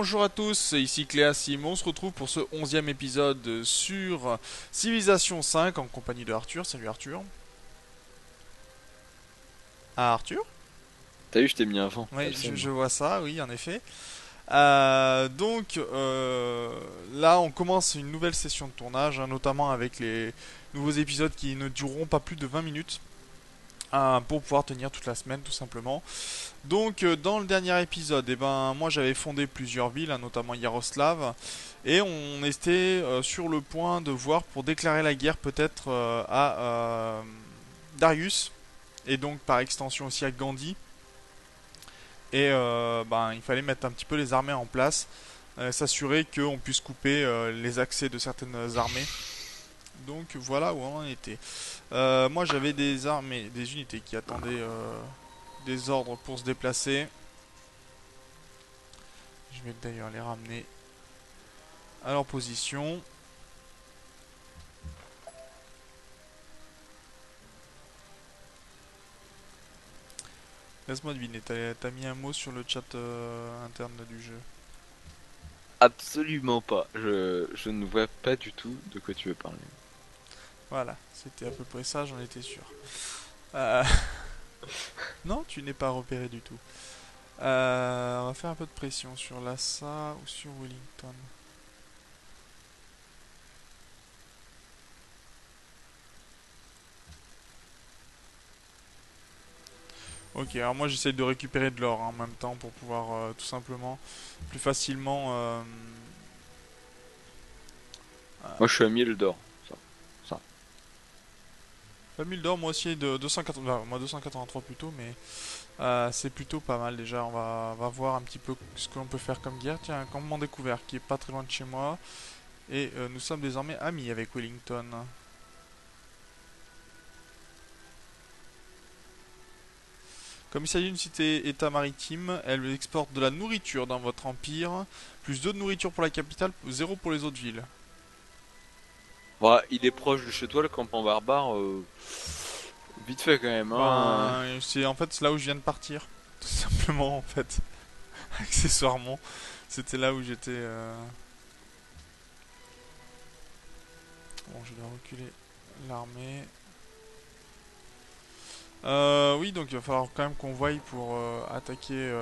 Bonjour à tous, ici Cléasim, on se retrouve pour ce 11e épisode sur Civilization 5 en compagnie de Arthur. Salut Arthur. Ah Arthur? T'as vu, je t'ai mis un vent, t'as Oui, le seum. je vois ça, oui en effet. Là on commence une nouvelle session de tournage, hein, notamment avec les nouveaux épisodes qui ne dureront pas plus de 20 minutes. Pour pouvoir tenir toute la semaine tout simplement. Dans le dernier épisode, moi j'avais fondé plusieurs villes, hein, notamment Yaroslav, et on était sur le point de voir pour déclarer la guerre peut-être à Darius, et donc par extension aussi à Gandhi. Il fallait mettre un petit peu les armées en place, s'assurer qu'on puisse couper les accès de certaines armées. Donc voilà où on en était. Moi j'avais des armées, des unités qui attendaient des ordres pour se déplacer. Je vais d'ailleurs les ramener à leur position. Laisse-moi deviner, t'as mis un mot sur le chat interne du jeu. Absolument pas. Je ne vois pas du tout de quoi tu veux parler. Voilà, c'était à peu près ça, j'en étais sûr. Euh, non, tu n'es pas repéré du tout. On va faire un peu de pression sur Lhasa ou sur Wellington. Ok, alors moi j'essaie de récupérer de l'or hein, en même temps pour pouvoir tout simplement plus facilement. Moi, je suis à 1000 d'or. Ça. Pas 1000 d'or, moi aussi de 280, moi 283 plutôt, mais c'est plutôt pas mal déjà. On va voir un petit peu ce que l'on peut faire comme guerre. Tiens, un campement découvert qui est pas très loin de chez moi. Et nous sommes désormais amis avec Wellington. Comme il s'agit d'une cité-état maritime, elle exporte de la nourriture dans votre empire. Plus 2 de nourriture pour la capitale, zéro pour les autres villes. Bah, il est proche de chez toi, le campement barbare. Vite fait quand même, hein. C'est en fait là où je viens de partir. Tout simplement en fait. Accessoirement. C'était là où j'étais. Bon, je vais reculer l'armée. Oui, donc il va falloir quand même qu'on voie pour attaquer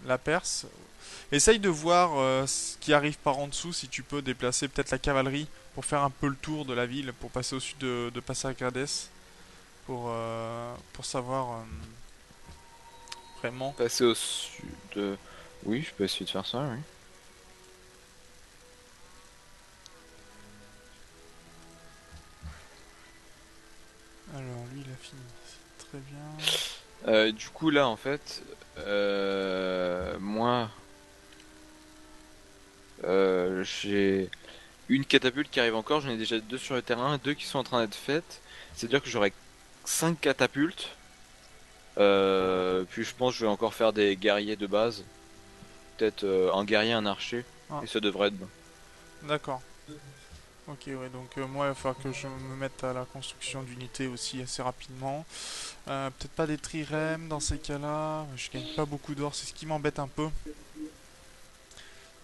la Perse. Essaye de voir ce qui arrive par en dessous, si tu peux déplacer peut-être la cavalerie pour faire un peu le tour de la ville, pour passer au sud de Passagrades, pour savoir vraiment. Passer au sud. Oui, je peux essayer de faire ça, oui. Alors lui il a fini, c'est très bien. Du coup, là, en fait, moi, j'ai une catapulte qui arrive encore. J'en ai déjà deux sur le terrain, deux qui sont en train d'être faites. C'est-à-dire que j'aurai 5 catapultes. Puis je pense que je vais encore faire des guerriers de base. Peut-être un guerrier, un archer. Ah, Et ça devrait être bon. d'accord. Ok, ouais, donc moi il va falloir que je me mette à la construction d'unités aussi assez rapidement. Peut-être pas des trirèmes dans ces cas-là. Je gagne pas beaucoup d'or, c'est ce qui m'embête un peu.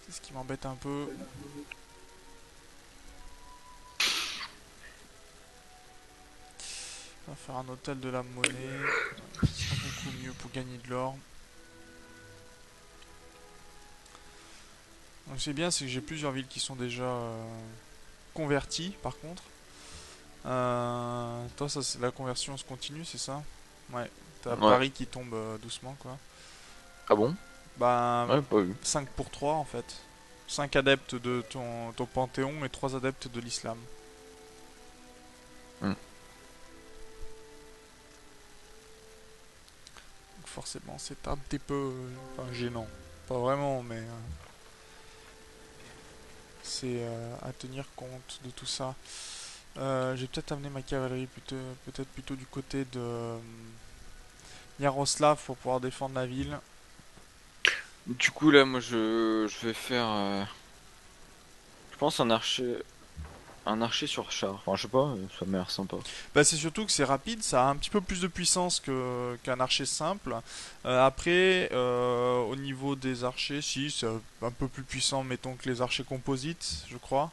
C'est ce qui m'embête un peu. On va faire un hôtel de la monnaie. Ce sera beaucoup mieux pour gagner de l'or. Donc c'est bien, c'est que j'ai plusieurs villes qui sont déjà converties par contre. Toi, ça, la conversion se continue, c'est ça? Ouais, t'as Ouais. Paris qui tombe doucement quoi. Ah bon? Bah, Ouais, pas vu. 5 pour 3 en fait. 5 adeptes de ton panthéon et 3 adeptes de l'islam. Hmm. Donc forcément, c'est un petit peu enfin, gênant. Pas vraiment, mais c'est à tenir compte de tout ça. J'ai peut-être amené ma cavalerie peut-être plutôt du côté de Yaroslav pour pouvoir défendre la ville. Du coup, là, moi, je vais faire. Je pense un archer. un archer sur char. Enfin, je sais pas, ça m'a l'air sympa. Bah, c'est surtout que c'est rapide, ça a un petit peu plus de puissance qu'un archer simple. Après, au niveau des archers, si, c'est un peu plus puissant, mettons, que les archers composites, je crois.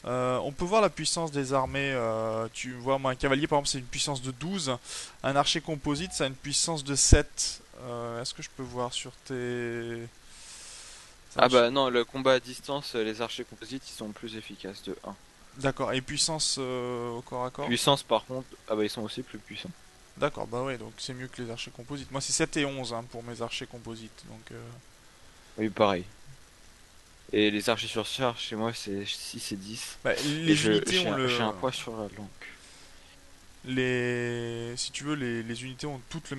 On peut voir la puissance des armées. Tu vois, moi, un cavalier, par exemple, c'est une puissance de 12. Un archer composite, ça a une puissance de 7. Est-ce que je peux voir sur tes... Ça Ah marche. bah non, le combat à distance, les archers composites, ils sont plus efficaces de 1. D'accord. Et puissance au corps à corps? Puissance par contre, ah bah ils sont aussi plus puissants. D'accord, bah ouais, donc c'est mieux que les archers composites. Moi, c'est 7 et 11 hein, pour mes archers composites. Donc, Oui, pareil. Et les archers sur char, chez moi, c'est 6 et 10. bah, Et les unités ont j'ai le... un poids sur la langue. Si tu veux, les unités ont toutes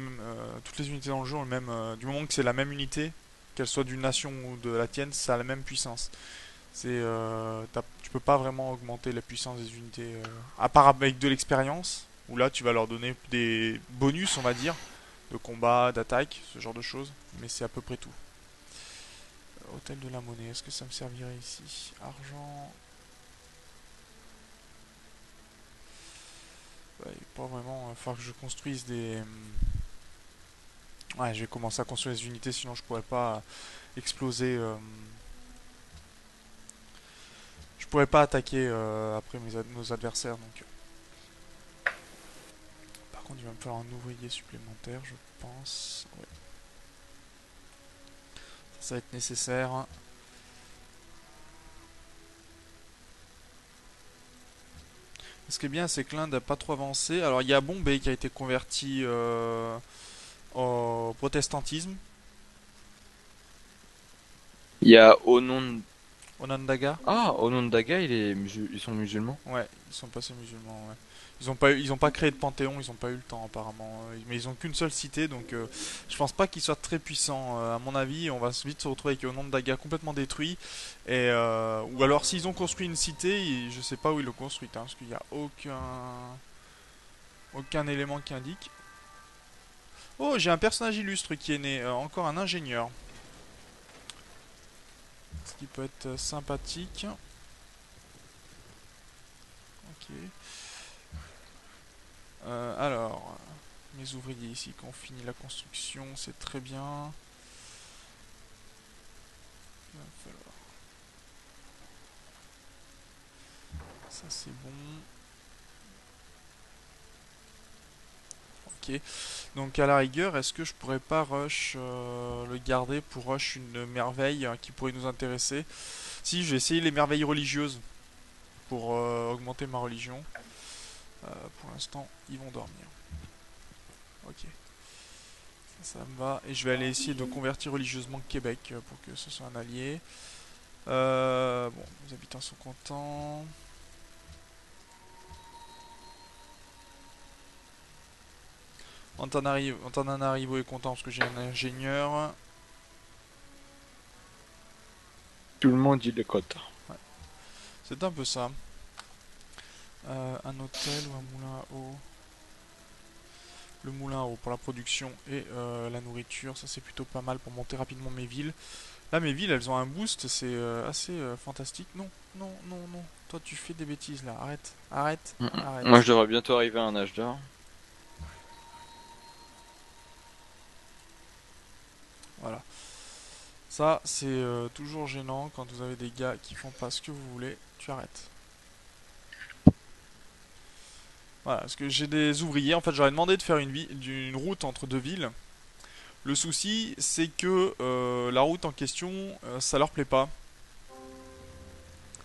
les unités dans le jeu ont le même... du moment que c'est la même unité, qu'elle soit d'une nation ou de la tienne, ça a la même puissance. Tu peux pas vraiment augmenter la puissance des unités, à part avec de l'expérience, où là tu vas leur donner des bonus, on va dire, de combat, d'attaque, ce genre de choses, mais c'est à peu près tout. Hôtel de la monnaie, est-ce que ça me servirait ici? Argent, ouais, pas vraiment, il va falloir que je construise des... Ouais, je vais commencer à construire des unités, sinon je pourrais pas exploser... Je pourrais pas attaquer après nos adversaires, donc... Par contre, il va me falloir un ouvrier supplémentaire, je pense. Ouais. Ça va être nécessaire. Ce qui est bien, c'est que l'Inde n'a pas trop avancé. Alors, il y a Bombay qui a été converti au protestantisme, Il y a Onon... Onondaga. Ah, Onondaga, ils sont musulmans. Ouais, ils sont passés musulmans, ouais. Ils ont pas créé de panthéon, ils ont pas eu le temps apparemment. Mais ils ont qu'une seule cité, donc je pense pas qu'ils soient très puissants. À mon avis, on va vite se retrouver avec Onondaga complètement détruit. Ou alors s'ils ont construit une cité, je sais pas où ils l'ont construite, hein, parce qu'il n'y a aucun élément qui indique. Oh, j'ai un personnage illustre qui est né, encore un ingénieur. Ce qui peut être sympathique. Ok. Alors, mes ouvriers ici qui ont fini la construction, c'est très bien. Il va falloir- Ça c'est bon. Ok. Donc à la rigueur, est-ce que je pourrais pas rush le garder pour rush une merveille qui pourrait nous intéresser? Si, je vais essayer les merveilles religieuses pour augmenter ma religion. Pour l'instant, ils vont dormir. Ok. Ça me va. Et je vais aller essayer de convertir religieusement Québec pour que ce soit un allié. Bon, les habitants sont contents. Antananarivo est content parce que j'ai un ingénieur. Tout le monde dit le code. Ouais, c'est un peu ça. Un hôtel ou un moulin à eau. Le moulin à eau pour la production et la nourriture, ça c'est plutôt pas mal pour monter rapidement mes villes. Là, mes villes, elles ont un boost, c'est assez fantastique. Non, non, non, non. Toi, tu fais des bêtises là. Arrête, arrête, Moi, je arrête. devrais bientôt arriver à un âge d'or. Voilà. Ça, c'est toujours gênant quand vous avez des gars qui font pas ce que vous voulez. Tu arrêtes. Voilà, parce que j'ai des ouvriers. En fait, j'aurais demandé de faire une route entre deux villes. Le souci, c'est que la route en question, ça leur plaît pas.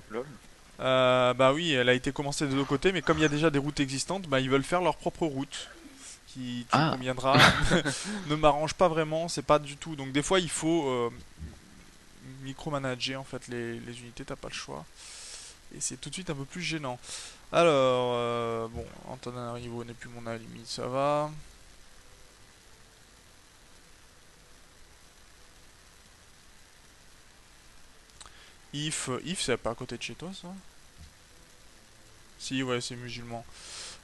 Lol. Bah oui, elle a été commencée de deux côtés, mais comme il y a déjà des routes existantes, bah ils veulent faire leur propre route. Qui, tu Ah, conviendras, ne m'arrange pas vraiment, c'est pas du tout. Donc des fois, il faut micromanager en fait les unités, t'as pas le choix. Et c'est tout de suite un peu plus gênant. Alors, bon, Antananarivo n'est plus mon ami, ça va. If c'est pas à côté de chez toi, ça? Si, ouais, c'est musulman.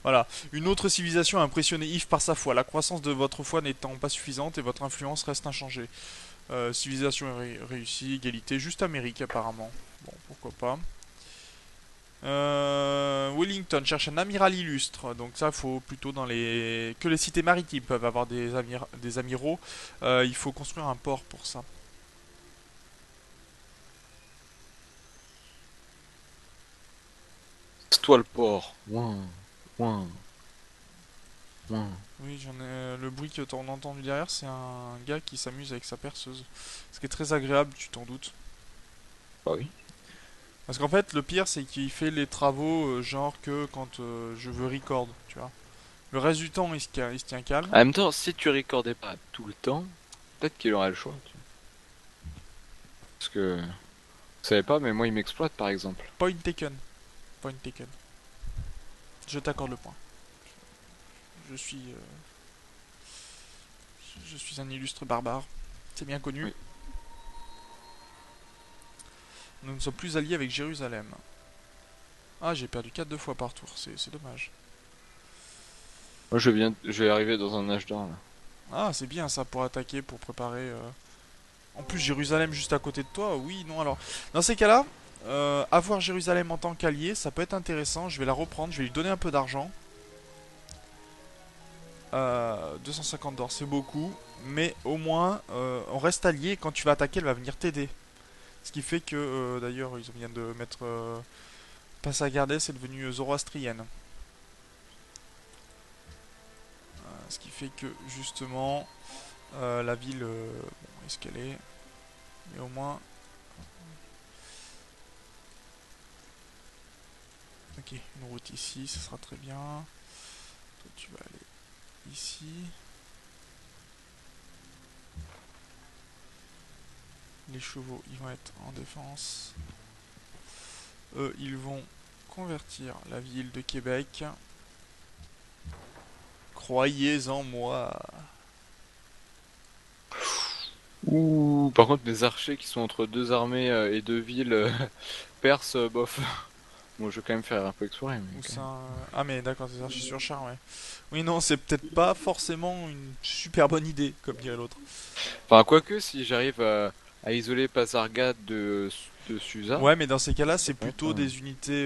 Voilà. Une autre civilisation a impressionné Yves par sa foi. La croissance de votre foi n'étant pas suffisante et votre influence reste inchangée. Civilisation réussie, égalité, juste Amérique apparemment. Bon, pourquoi pas. Wellington cherche un amiral illustre. Donc ça, faut plutôt dans les... Que les cités maritimes peuvent avoir des amiraux. Il faut construire un port pour ça. C'est toi le port. Ouin, ouin, ouin. Oui, j'en ai... Le bruit que t'en as entendu derrière, c'est un gars qui s'amuse avec sa perceuse. Ce qui est très agréable, tu t'en doutes. Bah oui. Parce qu'en fait, le pire, c'est qu'il fait les travaux genre que quand je veux record, tu vois. Le reste du temps, il se tient calme. En même temps, si tu recordais pas tout le temps, peut-être qu'il aurait le choix. Parce que, vous savez pas, mais moi il m'exploite par exemple. Point taken. Point taken. Je t'accorde le point. Je suis... je suis un illustre barbare. C'est bien connu. Oui. Nous ne sommes plus alliés avec Jérusalem. Ah, j'ai perdu 4 fois par tour. C'est dommage. Moi je vais arriver dans un âge d'or là. Ah, c'est bien ça pour attaquer, pour préparer... En plus, Jérusalem juste à côté de toi, oui, non, alors... Dans ces cas-là, avoir Jérusalem en tant qu'allié, ça peut être intéressant. Je vais la reprendre, je vais lui donner un peu d'argent. 250 d'or, c'est beaucoup. Mais au moins, on reste allié. Et quand tu vas attaquer, elle va venir t'aider. Ce qui fait que, d'ailleurs, ils viennent de mettre... Passagardes est devenue zoroastrienne. Ce qui fait que, justement, la ville... bon, est-ce qu'elle est... Mais au moins... Ok, une route ici, ça sera très bien. Toi, tu vas aller ici. Les chevaux, ils vont être en défense. Eux, ils vont convertir la ville de Québec. Croyez en moi. Ouh, par contre les archers qui sont entre deux armées et deux villes perses, bof. Bon, je vais quand même faire un peu explorer, mais Où quand ça... même. Ah mais d'accord, c'est archers sur char, ouais. Oui, non, c'est peut-être pas forcément une super bonne idée, comme dirait l'autre. Enfin, quoique, si j'arrive à isoler Pasargad de Susa, Ouais, mais dans ces cas-là, ça c'est peut être. plutôt des unités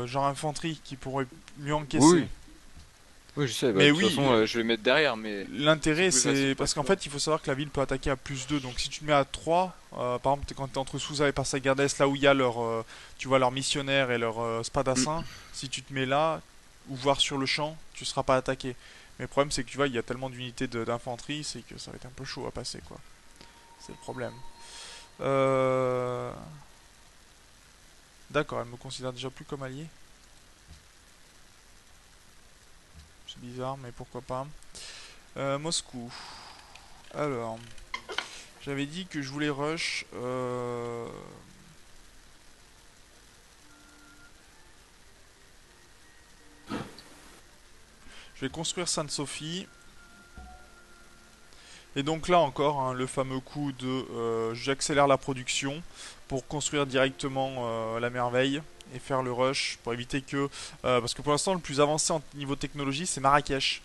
genre infanterie qui pourraient mieux Oui, encaisser. oui, oui, je sais, bah, Mais de toute oui, façon, je vais les mettre derrière, mais c'est l'intérêt, plus facile c'est pour parce qu'en explorer. fait, il faut savoir que la ville peut attaquer à plus 2. Donc, si tu te mets à 3, par exemple, quand tu es entre Sousa et Passagardes, là où il y a leur, tu vois, leurs missionnaires et leurs Mm. spadassin, si tu te mets là, ou voir sur le champ, tu seras pas attaqué. Mais le problème, c'est que tu vois, il y a tellement d'unités d'infanterie, c'est que ça va être un peu chaud à passer, quoi. C'est le problème. Euh... D'accord, elle me considère déjà plus comme allié. C'est bizarre, mais pourquoi pas. Moscou. Alors, j'avais dit que je voulais rush. Je vais construire Sainte-Sophie. Et donc là encore, hein, le fameux coup de j'accélère la production pour construire directement la merveille et faire le rush pour éviter que... parce que pour l'instant, le plus avancé en niveau technologie, c'est Marrakech.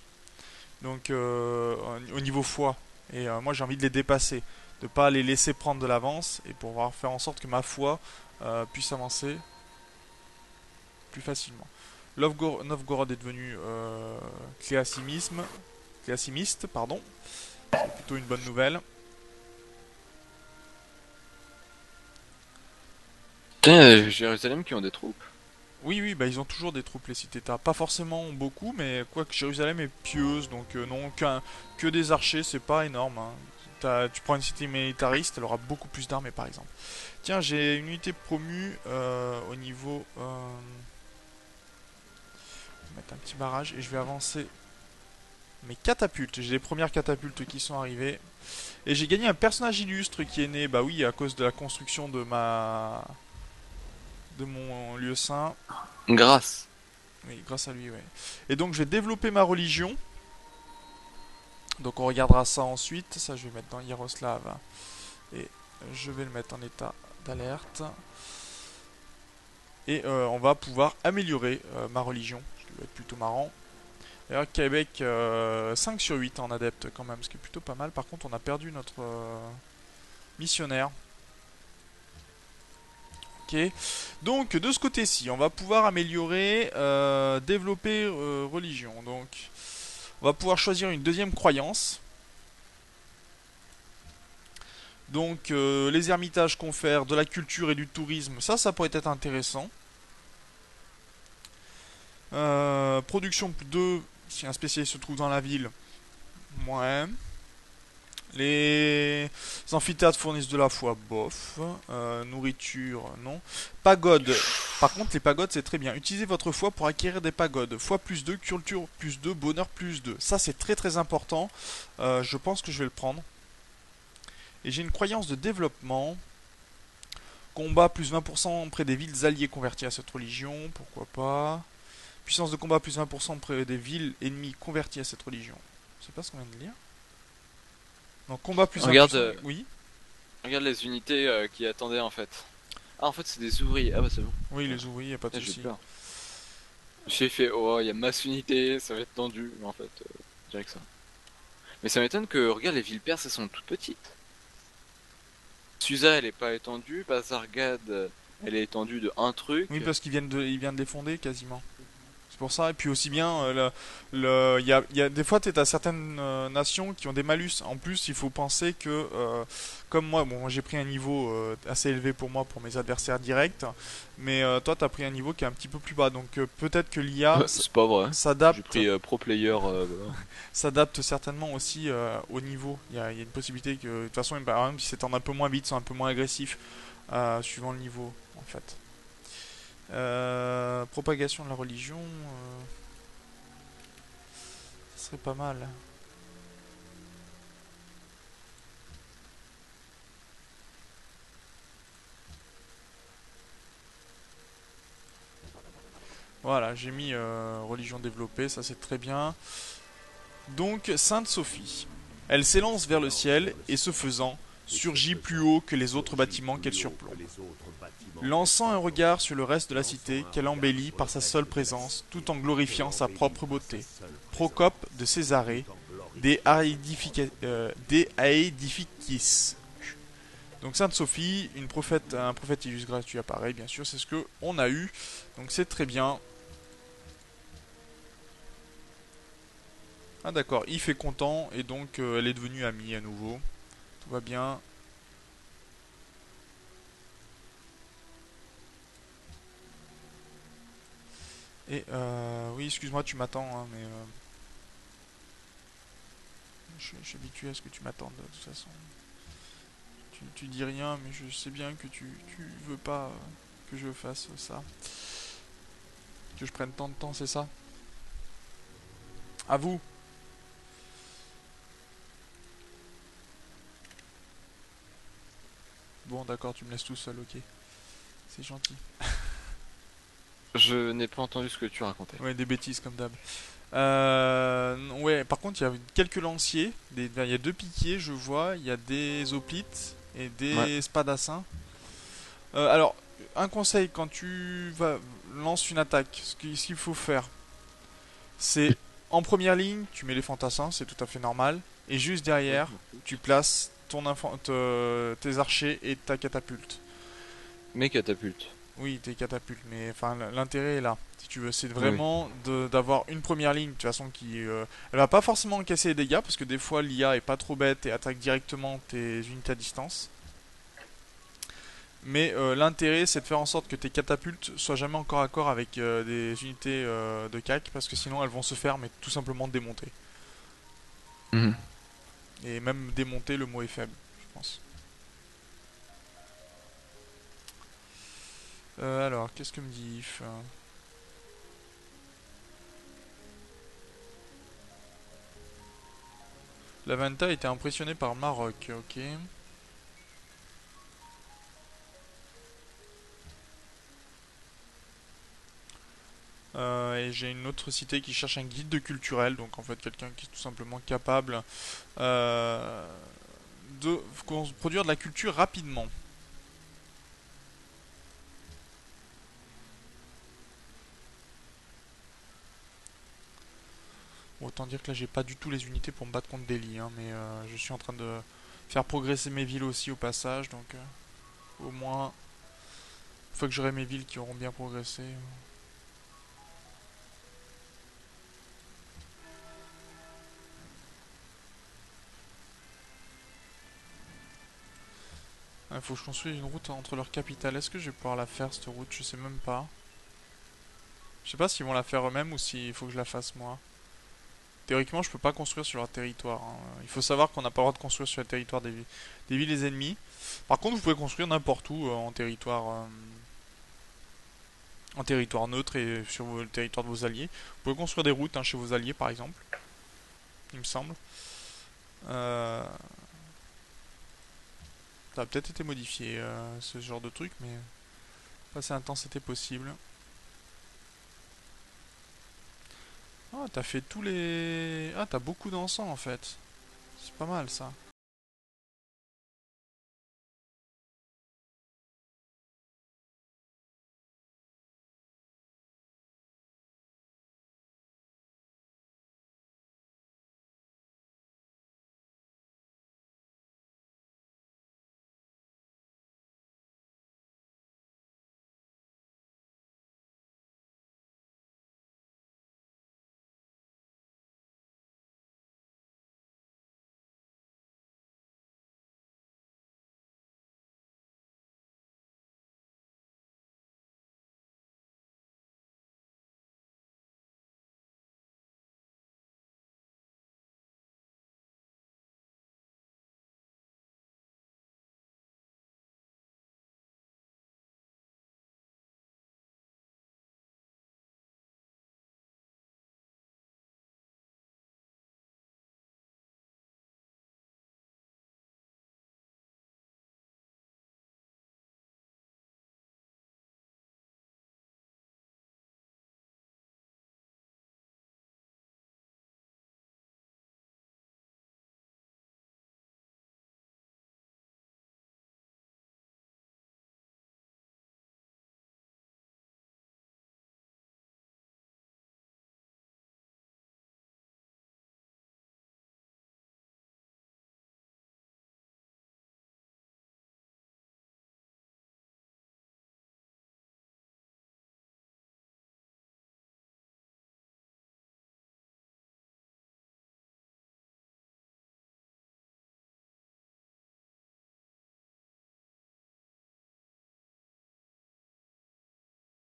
Donc au niveau foi. Et moi, j'ai envie de les dépasser. De pas les laisser prendre de l'avance et pouvoir faire en sorte que ma foi puisse avancer plus facilement. Novgorod est devenu cléassimiste, pardon. C'est plutôt une bonne nouvelle. Putain, Jérusalem qui ont des troupes. Oui, oui, bah ils ont toujours des troupes les cités-États. Pas forcément beaucoup, mais quoique Jérusalem est pieuse, donc non, que des archers, c'est pas énorme, hein. Tu prends une cité militariste, elle aura beaucoup plus d'armées par exemple. Tiens, j'ai une unité promue au niveau... je vais mettre un petit barrage et je vais avancer mes catapultes. J'ai les premières catapultes qui sont arrivées. Et j'ai gagné un personnage illustre qui est né, bah oui, à cause de la construction de mon lieu saint. Grâce. Oui, grâce à lui, ouais. Et donc je vais développer ma religion. Donc on regardera ça ensuite. Ça, je vais mettre dans Yaroslav. Et je vais le mettre en état d'alerte. Et on va pouvoir améliorer ma religion. Ce qui va être plutôt marrant. D'ailleurs, Québec 5 sur 8 en adepte quand même, ce qui est plutôt pas mal. Par contre, on a perdu notre missionnaire. Ok, Ok. Donc de ce côté-ci, on va pouvoir améliorer, développer religion. Donc on va pouvoir choisir une deuxième croyance. Donc les ermitages confèrent de la culture et du tourisme, ça pourrait être intéressant. Production 2, si un spécialiste se trouve dans la ville, ouais. Les amphithéâtres fournissent de la foi, bof. Nourriture, non. Pagode. Par contre, les pagodes, c'est très bien. Utilisez votre foi pour acquérir des pagodes. Foi plus 2, culture plus 2, bonheur plus 2. Ça, c'est très très important. Je pense que je vais le prendre. Et j'ai une croyance de développement. Combat plus 20% près des villes alliées converties à cette religion. Pourquoi pas. Puissance de combat plus 20% près des villes ennemies converties à cette religion. C'est pas ce qu'on vient de lire. Donc combat plus Regarde, 20%. Oui. regarde les unités qui attendaient en fait. Ah, en fait, c'est des ouvriers. Ah, bah, c'est bon. Oui, Ouais. les ouvriers, y a pas de Là, j'ai souci. peur. J'ai fait, oh, il y a masse unité, ça va être tendu. Mais en fait, je dirais que ça. Mais ça m'étonne que, regarde, les villes perses, elles sont toutes petites. Susa, elle est pas étendue. Bazargad, elle est étendue de un Oui, truc. parce ils viennent de les fonder quasiment. C'est pour ça. Et puis aussi bien, il y a des fois, t'as certaines nations qui ont des malus. En plus, il faut penser que, comme moi, bon, j'ai pris un niveau assez élevé pour moi, pour mes adversaires directs, mais toi, t'as pris un niveau qui est un petit peu plus bas. Donc peut-être que l'IA C'est pas vrai. J'ai s'adapte, pris pro player. Voilà. s'adapte certainement aussi au niveau. Il y a une possibilité que, de toute façon, par exemple, si c'est un peu moins vite, c'est un peu moins agressif, suivant le niveau, en fait. Propagation de la religion, ce serait pas mal. Voilà, j'ai mis religion développée, ça c'est très bien. Donc, Sainte Sophie. Elle s'élance vers le ciel et ce faisant, surgit plus haut que les autres bâtiments qu'elle surplombe. Lançant un regard sur le reste de la cité qu'elle embellit par sa seule présence, tout en glorifiant sa propre beauté. Procope de Césarée, De Aedificis. Donc Sainte Sophie, un prophète illustre gratuit apparaît, bien sûr, c'est ce que on a eu. Donc c'est très bien. Ah d'accord, Yves est content et donc elle est devenue amie à nouveau. Tout va bien. Et oui, excuse-moi, tu m'attends, hein, mais je suis habitué à ce que tu m'attendes de toute façon. Tu dis rien, mais je sais bien que tu veux pas que je fasse ça. Que je prenne tant de temps, c'est ça? À vous. Bon, d'accord, tu me laisses tout seul, ok. C'est gentil. Je n'ai pas entendu ce que tu racontais. Ouais, des bêtises comme d'hab. Ouais, par contre, il y a quelques lanciers. Il y a deux piquiers, je vois. Il y a des hoplites et Ouais. des spadassins. Alors, un conseil, quand lances une attaque, ce qu'il faut faire, c'est en première ligne, tu mets les fantassins, c'est tout à fait normal. Et juste Ouais, derrière, je m'en fous. tu places tes archers et ta catapulte. Mes catapultes. Oui, tes catapultes, mais enfin l'intérêt est là. Si tu veux, c'est Oui, oui. vraiment d'avoir une première ligne de toute façon elle va pas forcément casser les dégâts parce que des fois l'IA est pas trop bête et attaque directement tes unités à distance. Mais l'intérêt c'est de faire en sorte que tes catapultes soient jamais en corps à corps avec des unités de CAC parce que sinon elles vont se faire mais tout simplement démonter. Mhm. Et même démonter, le mot est faible, je pense. Alors, qu'est-ce que me dit If? Laventa était impressionné par le Maroc, ok. Et j'ai une autre cité qui cherche un guide de culturel, donc en fait quelqu'un qui est tout simplement capable euh, de produire de la culture rapidement. Bon, autant dire que là j'ai pas du tout les unités pour me battre contre Delhi, hein, mais je suis en train de faire progresser mes villes aussi au passage, donc au moins Une fois que j'aurai mes villes qui auront bien progressé. Il faut que je construise une route entre leurs capitales. Est-ce que je vais pouvoir la faire cette route? Je sais même pas. Je sais pas s'ils vont la faire eux-mêmes ou s'il faut que je la fasse moi. Théoriquement, je peux pas construire sur leur territoire, hein. Il faut savoir qu'on n'a pas le droit de construire sur le territoire des villes ennemies. Par contre, vous pouvez construire n'importe où en territoire neutre et sur le territoire de vos alliés. Vous pouvez construire des routes hein, chez vos alliés, par exemple. Il me semble. Euh, Ça a peut-être été modifié, ce genre de truc, mais passer un temps, c'était possible. Ah, t'as fait tous les... Ah, t'as beaucoup d'encens, en fait. C'est pas mal, ça.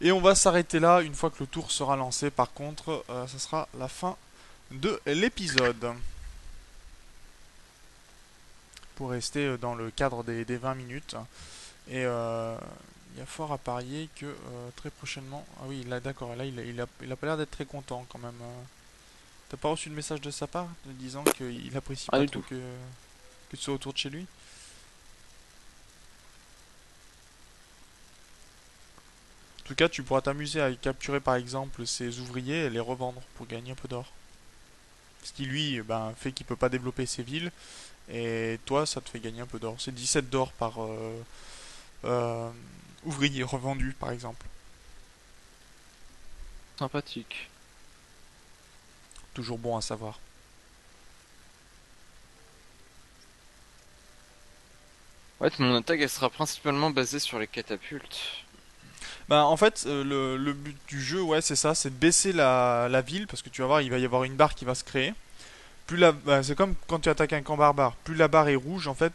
Et on va s'arrêter là une fois que le tour sera lancé. Par contre, ça sera la fin de l'épisode. Pour rester dans le cadre des 20 minutes. Et il y a fort à parier que très prochainement... Ah oui, là d'accord, là il a pas l'air d'être très content quand même. T'as pas reçu de message de sa part disant qu'il apprécie Ah, pas du trop tout. que tu sois autour de chez lui? En tout cas, tu pourras t'amuser à capturer par exemple ses ouvriers et les revendre pour gagner un peu d'or. Ce qui lui ben, fait qu'il peut pas développer ses villes et toi ça te fait gagner un peu d'or. C'est 17 d'or par euh, ouvrier revendu par exemple. Sympathique. Toujours bon à savoir. Ouais, mon attaque, elle sera principalement basée sur les catapultes. Ben, en fait, le but du jeu, ouais, c'est ça, c'est de baisser la ville, parce que tu vas voir, il va y avoir une barre qui va se créer. C'est comme quand tu attaques un camp barbare. Plus la barre est rouge, en fait,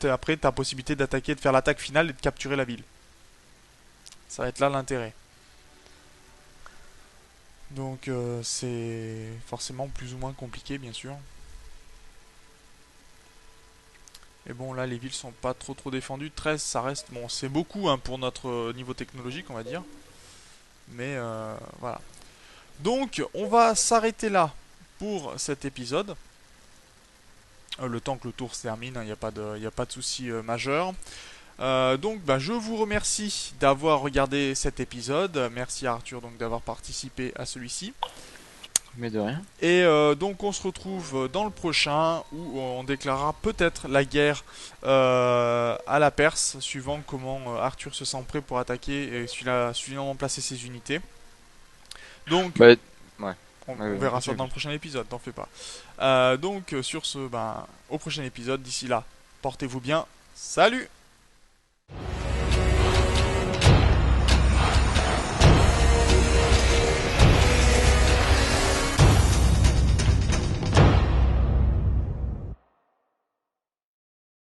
après t'as possibilité d'attaquer, de faire l'attaque finale et de capturer la ville. Ça va être là l'intérêt. Donc c'est forcément plus ou moins compliqué, bien sûr. Et bon, là, les villes sont pas trop défendues. 13, ça reste, bon, c'est beaucoup hein, pour notre niveau technologique, on va dire. Mais voilà. Donc, on va s'arrêter là pour cet épisode. Le temps que le tour se termine, il n'y a pas de souci majeur. Donc, bah, je vous remercie d'avoir regardé cet épisode. Merci à Arthur donc d'avoir participé à celui-ci. Mais de rien. Et donc, on se retrouve dans le prochain où on déclarera peut-être la guerre à la Perse, suivant comment Arthur se sent prêt pour attaquer et suivant placer ses unités. Donc, Bah, ouais. on verra ça dans le prochain épisode, t'en fais pas. Donc sur ce, ben, au prochain épisode, d'ici là, portez-vous bien. Salut!